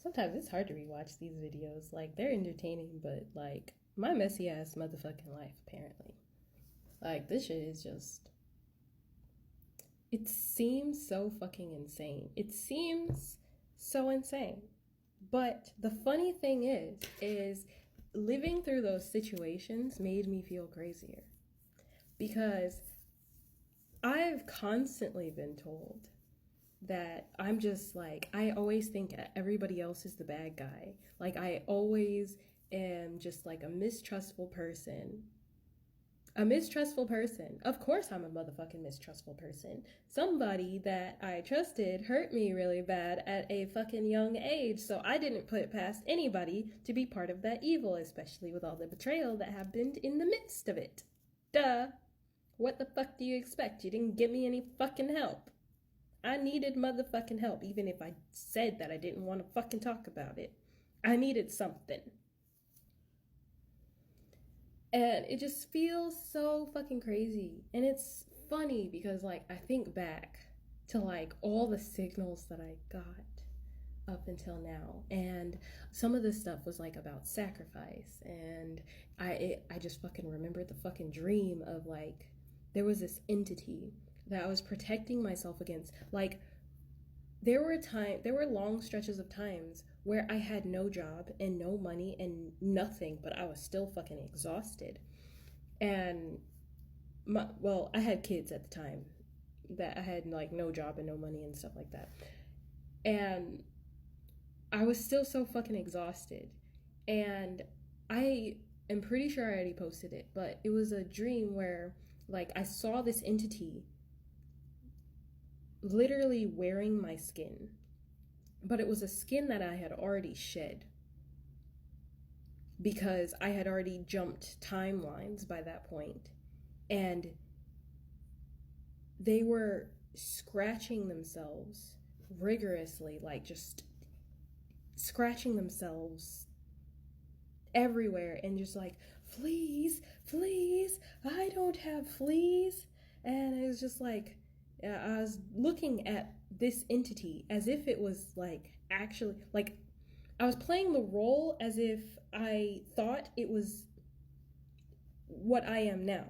Sometimes it's hard to rewatch these videos. Like, they're entertaining, but like my messy ass motherfucking life, apparently. Like, this shit is just. It seems so fucking insane. It seems so insane. But the funny thing is living through those situations made me feel crazier. Because I've constantly been told that I'm just like, I always think everybody else is the bad guy. Like, I always am just like a mistrustful person. A mistrustful person. Of course, I'm a motherfucking mistrustful person. Somebody that I trusted hurt me really bad at a fucking young age, so I didn't put it past anybody to be part of that evil, especially with all the betrayal that happened in the midst of it. Duh. What the fuck do you expect? You didn't give me any fucking help. I needed motherfucking help, even if I said that I didn't want to fucking talk about it. I needed something. And it just feels so fucking crazy. And it's funny because, like, I think back to, like, all the signals that I got up until now, and some of this stuff was like about sacrifice, and I just fucking remembered the fucking dream of, like, there was this entity that I was protecting myself against. Like, there were long stretches of times where I had no job and no money and nothing, but I was still fucking exhausted. And I had kids at the time that I had like no job and no money and stuff like that. And I was still so fucking exhausted. And I am pretty sure I already posted it, but it was a dream where like I saw this entity literally wearing my skin, but it was a skin that I had already shed because I had already jumped timelines by that point. And they were scratching themselves rigorously, like just scratching themselves everywhere and just like, fleas, fleas, I don't have fleas. And it was just like, I was looking at this entity as if it was like actually, like, I was playing the role as if I thought it was what I am now.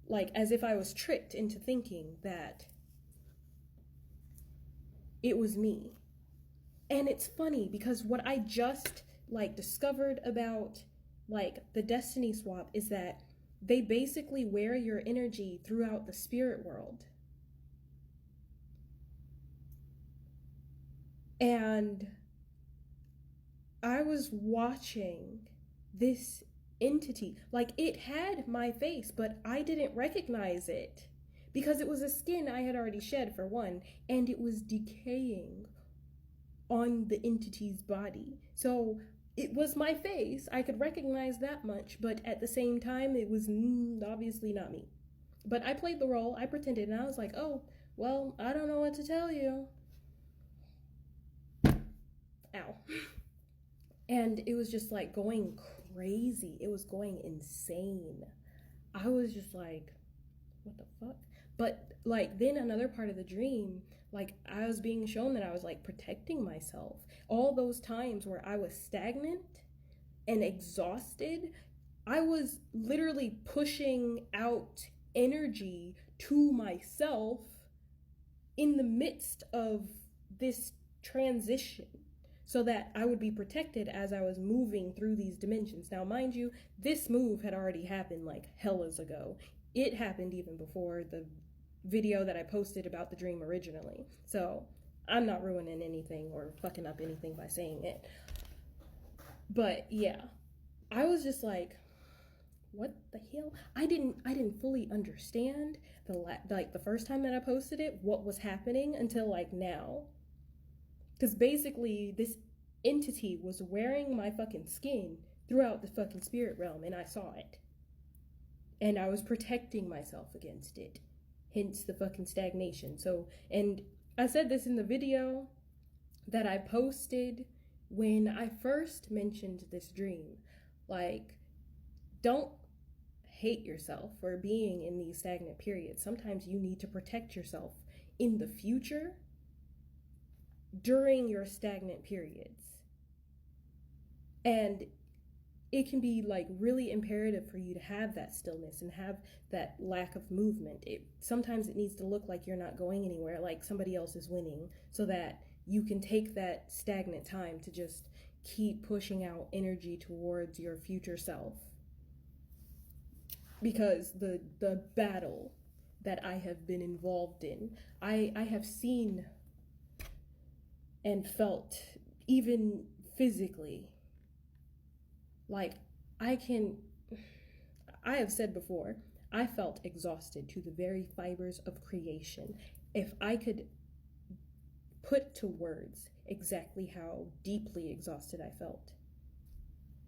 Like, as if I was tricked into thinking that it was me. And it's funny because what I just like discovered about like the destiny swap is that they basically wear your energy throughout the spirit world. And I was watching this entity, like it had my face, but I didn't recognize it because it was a skin I had already shed, for one, and it was decaying on the entity's body. So it was my face. I could recognize that much, but at the same time, it was obviously not me. But I played the role, I pretended, and I was like, oh, well, I don't know what to tell you. Ow. And it was just like going crazy. It was going insane. I was just like, what the fuck? But like then another part of the dream, like I was being shown that I was like protecting myself. All those times where I was stagnant and exhausted, I was literally pushing out energy to myself in the midst of this transition so that I would be protected as I was moving through these dimensions. Now, mind you, this move had already happened like hellas ago. It happened even before the video that I posted about the dream originally. So I'm not ruining anything or fucking up anything by saying it. But yeah, I was just like, what the hell? I didn't fully understand the first time that I posted it what was happening until like now. Because basically, this entity was wearing my fucking skin throughout the fucking spirit realm, and I saw it. And I was protecting myself against it. Hence the fucking stagnation. So, and I said this in the video that I posted when I first mentioned this dream. Like, don't hate yourself for being in these stagnant periods. Sometimes you need to protect yourself in the future during your stagnant periods. And it can be like really imperative for you to have that stillness and have that lack of movement. Sometimes it needs to look like you're not going anywhere, like somebody else is winning, so that you can take that stagnant time to just keep pushing out energy towards your future self. Because the battle that I have been involved in, I have seen and felt, even physically, like I have said before, I felt exhausted to the very fibers of creation. If I could put to words exactly how deeply exhausted I felt,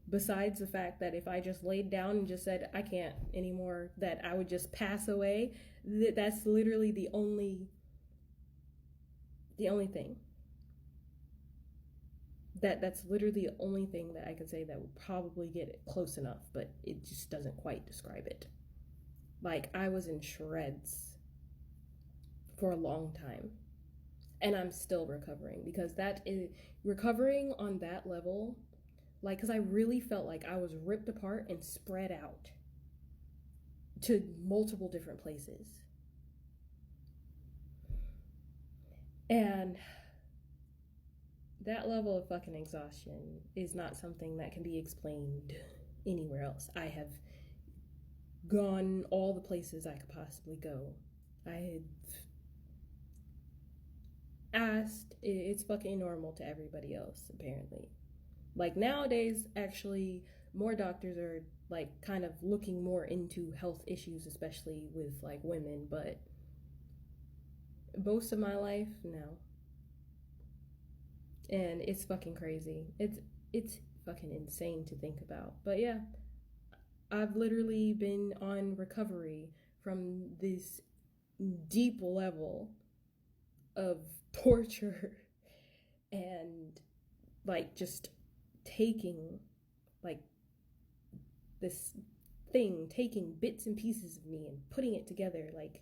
besides the fact that if I just laid down and just said I can't anymore, that I would just pass away, that's literally the only thing. That's literally the only thing that I could say that would probably get it close enough, but it just doesn't quite describe it. Like, I was in shreds for a long time, and I'm still recovering, because that is recovering on that level. Like, because I really felt like I was ripped apart and spread out to multiple different places. And that level of fucking exhaustion is not something that can be explained anywhere else. I have gone all the places I could possibly go. I had asked, it's fucking normal to everybody else, apparently. Like, nowadays, actually, more doctors are, like, kind of looking more into health issues, especially with, like, women, but most of my life, no. And it's fucking crazy. It's fucking insane to think about. But yeah, I've literally been on recovery from this deep level of torture and like just taking like this thing, taking bits and pieces of me and putting it together like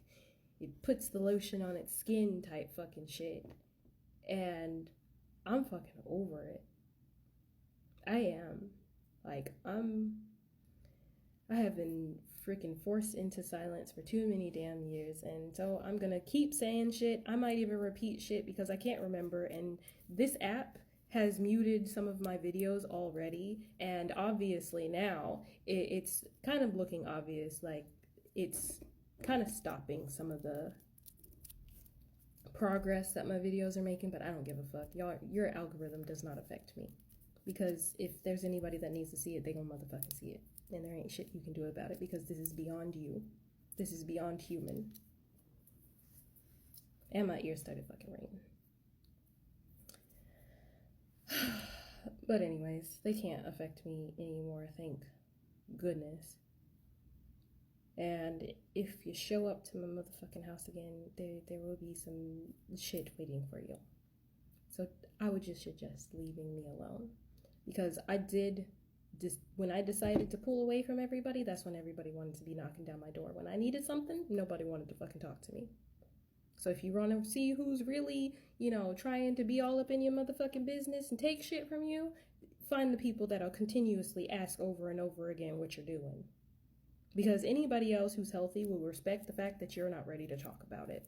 it puts the lotion on its skin type fucking shit. And I'm fucking over it. I am. Like, I have been freaking forced into silence for too many damn years, and so I'm gonna keep saying shit. I might even repeat shit because I can't remember, and this app has muted some of my videos already, and obviously now it's kind of looking obvious, like it's kind of stopping some of the progress that my videos are making, but I don't give a fuck. Your algorithm does not affect me, because if there's anybody that needs to see it, they gonna motherfucking see it, and there ain't shit you can do about it, because this is beyond you. This is beyond human. And my ears started fucking ringing. But anyways, they can't affect me anymore, thank goodness. And if you show up to my motherfucking house again, there will be some shit waiting for you. So I would just suggest leaving me alone. Because I did, when I decided to pull away from everybody, that's when everybody wanted to be knocking down my door. When I needed something, nobody wanted to fucking talk to me. So if you want to see who's really, trying to be all up in your motherfucking business and take shit from you, find the people that'll continuously ask over and over again what you're doing. Because anybody else who's healthy will respect the fact that you're not ready to talk about it.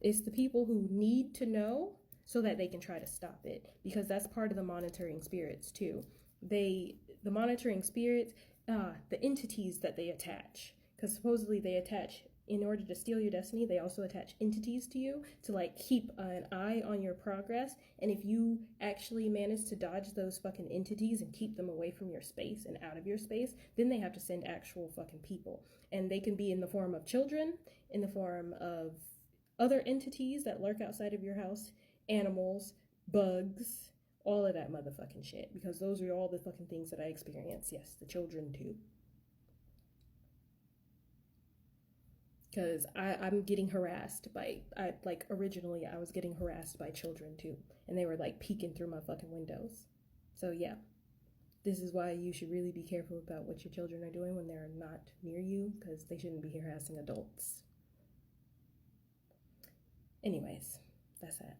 It's the people who need to know so that they can try to stop it. Because that's part of the monitoring spirits too. The monitoring spirits, the entities that they attach. Because supposedly they attach, in order to steal your destiny, they also attach entities to you to like keep an eye on your progress. And if you actually manage to dodge those fucking entities and keep them away from your space and out of your space, then they have to send actual fucking people. And they can be in the form of children, in the form of other entities that lurk outside of your house, animals, bugs, all of that motherfucking shit. Because those are all the fucking things that I experience. Yes, the children too. Because I'm getting harassed by, originally I was getting harassed by children too. And they were like peeking through my fucking windows. So yeah, this is why you should really be careful about what your children are doing when they're not near you, because they shouldn't be harassing adults. Anyways, that's that.